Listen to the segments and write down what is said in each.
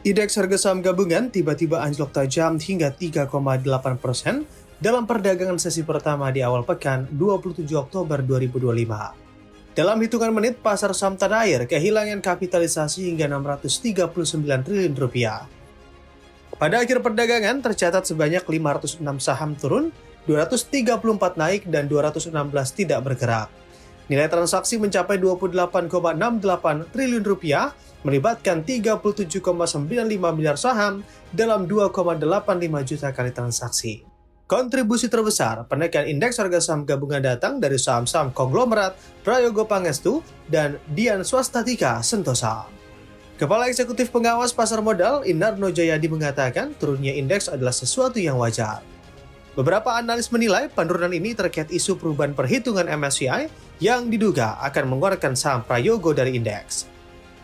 Indeks harga saham gabungan tiba-tiba anjlok tajam hingga 3,8% dalam perdagangan sesi pertama di awal pekan 27 Oktober 2025. Dalam hitungan menit, pasar saham tanah air kehilangan kapitalisasi hingga 639 triliun rupiah. Pada akhir perdagangan tercatat sebanyak 506 saham turun, 234 naik, dan 216 tidak bergerak. Nilai transaksi mencapai 28,68 triliun rupiah, melibatkan 37,95 miliar saham dalam 2,85 juta kali transaksi. Kontribusi terbesar penaikan indeks harga saham gabungan datang dari saham-saham konglomerat Prayogo Pangestu dan Dian Swastatika Sentosa. Kepala Eksekutif Pengawas Pasar Modal Inarno Jayadi mengatakan turunnya indeks adalah sesuatu yang wajar. Beberapa analis menilai penurunan ini terkait isu perubahan perhitungan MSCI yang diduga akan mengeluarkan saham Prayogo dari indeks.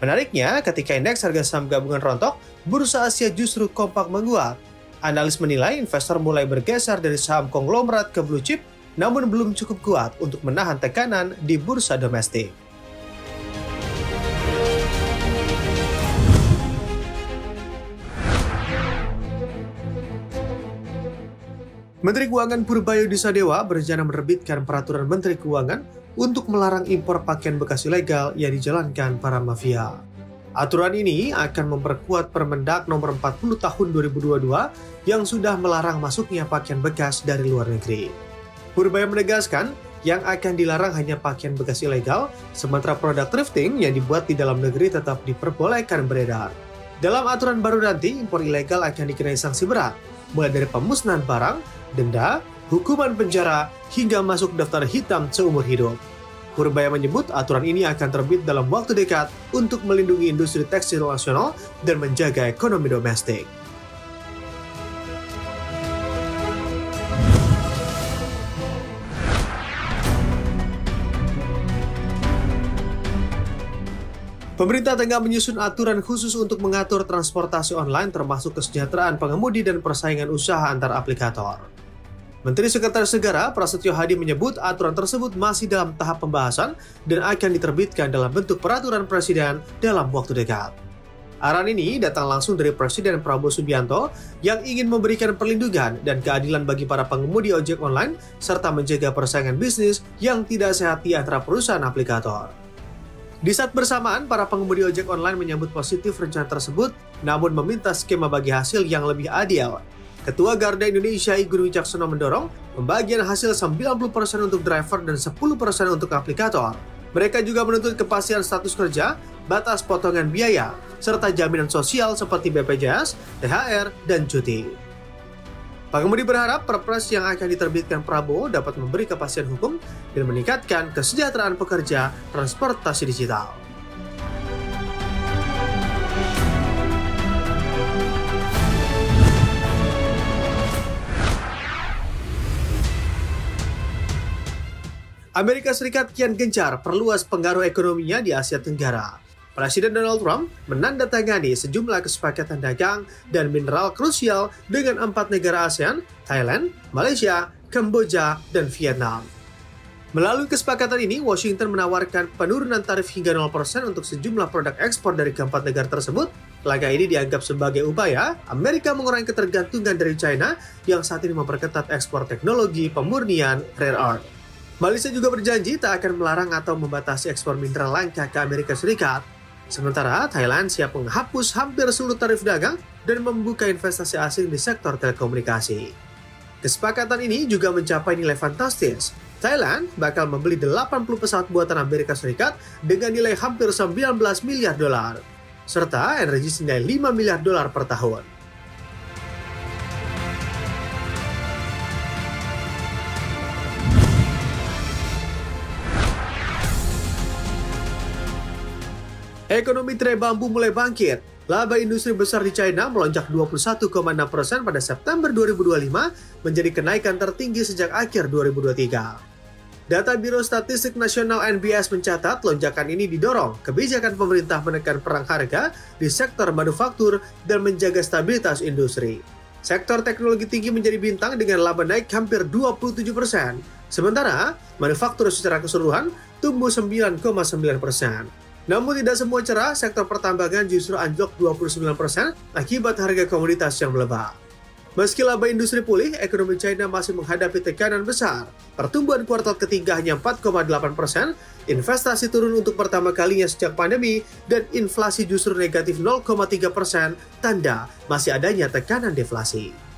Menariknya, ketika indeks harga saham gabungan rontok, bursa Asia justru kompak menguat. Analis menilai investor mulai bergeser dari saham konglomerat ke blue chip, namun belum cukup kuat untuk menahan tekanan di bursa domestik. Menteri Keuangan Purbayudisa Dewa berencana menerbitkan peraturan Menteri Keuangan untuk melarang impor pakaian bekas ilegal yang dijalankan para mafia. Aturan ini akan memperkuat Permendak Nomor 40 Tahun 2022 yang sudah melarang masuknya pakaian bekas dari luar negeri. Purbaya menegaskan yang akan dilarang hanya pakaian bekas ilegal, sementara produk thrifting yang dibuat di dalam negeri tetap diperbolehkan beredar. Dalam aturan baru nanti, impor ilegal akan dikenai sanksi berat, mulai dari pemusnahan barang, denda, hukuman penjara, hingga masuk daftar hitam seumur hidup. Purbaya menyebut aturan ini akan terbit dalam waktu dekat untuk melindungi industri tekstil nasional dan menjaga ekonomi domestik. Pemerintah tengah menyusun aturan khusus untuk mengatur transportasi online termasuk kesejahteraan pengemudi dan persaingan usaha antar aplikator. Menteri Sekretaris Negara Prasetyo Hadi menyebut aturan tersebut masih dalam tahap pembahasan dan akan diterbitkan dalam bentuk peraturan presiden dalam waktu dekat. Arahan ini datang langsung dari Presiden Prabowo Subianto yang ingin memberikan perlindungan dan keadilan bagi para pengemudi ojek online serta menjaga persaingan bisnis yang tidak sehat di antara perusahaan aplikator. Di saat bersamaan, para pengemudi ojek online menyambut positif rencana tersebut namun meminta skema bagi hasil yang lebih adil. Ketua Garda Indonesia Igun Wicaksono mendorong pembagian hasil 90% untuk driver dan 10% untuk aplikator. Mereka juga menuntut kepastian status kerja, batas potongan biaya, serta jaminan sosial seperti BPJS, THR, dan cuti. Pengemudi berharap Perpres yang akan diterbitkan Prabowo dapat memberi kepastian hukum dan meningkatkan kesejahteraan pekerja transportasi digital. Amerika Serikat kian gencar perluas pengaruh ekonominya di Asia Tenggara. Presiden Donald Trump menandatangani sejumlah kesepakatan dagang dan mineral krusial dengan 4 negara ASEAN, Thailand, Malaysia, Kamboja, dan Vietnam. Melalui kesepakatan ini, Washington menawarkan penurunan tarif hingga 0% untuk sejumlah produk ekspor dari keempat negara tersebut. Langkah ini dianggap sebagai upaya Amerika mengurangi ketergantungan dari China yang saat ini memperketat ekspor teknologi pemurnian rare earth. Malaysia juga berjanji tak akan melarang atau membatasi ekspor mineral langka ke Amerika Serikat. Sementara Thailand siap menghapus hampir seluruh tarif dagang dan membuka investasi asing di sektor telekomunikasi. Kesepakatan ini juga mencapai nilai fantastis. Thailand bakal membeli 80 pesawat buatan Amerika Serikat dengan nilai hampir 19 miliar dolar, serta energi senilai 5 miliar dolar per tahun. Ekonomi tirai bambu mulai bangkit. Laba industri besar di China melonjak 21,6% pada September 2025 menjadi kenaikan tertinggi sejak akhir 2023. Data Biro Statistik Nasional NBS mencatat lonjakan ini didorong kebijakan pemerintah menekan perang harga di sektor manufaktur dan menjaga stabilitas industri. Sektor teknologi tinggi menjadi bintang dengan laba naik hampir 27%. Sementara manufaktur secara keseluruhan tumbuh 9,9%. Namun tidak semua cerah, sektor pertambangan justru anjlok 29% akibat harga komoditas yang melemah. Meski laba industri pulih, ekonomi China masih menghadapi tekanan besar. Pertumbuhan kuartal ketiga hanya 4,8%, investasi turun untuk pertama kalinya sejak pandemi, dan inflasi justru negatif 0,3%, tanda masih adanya tekanan deflasi.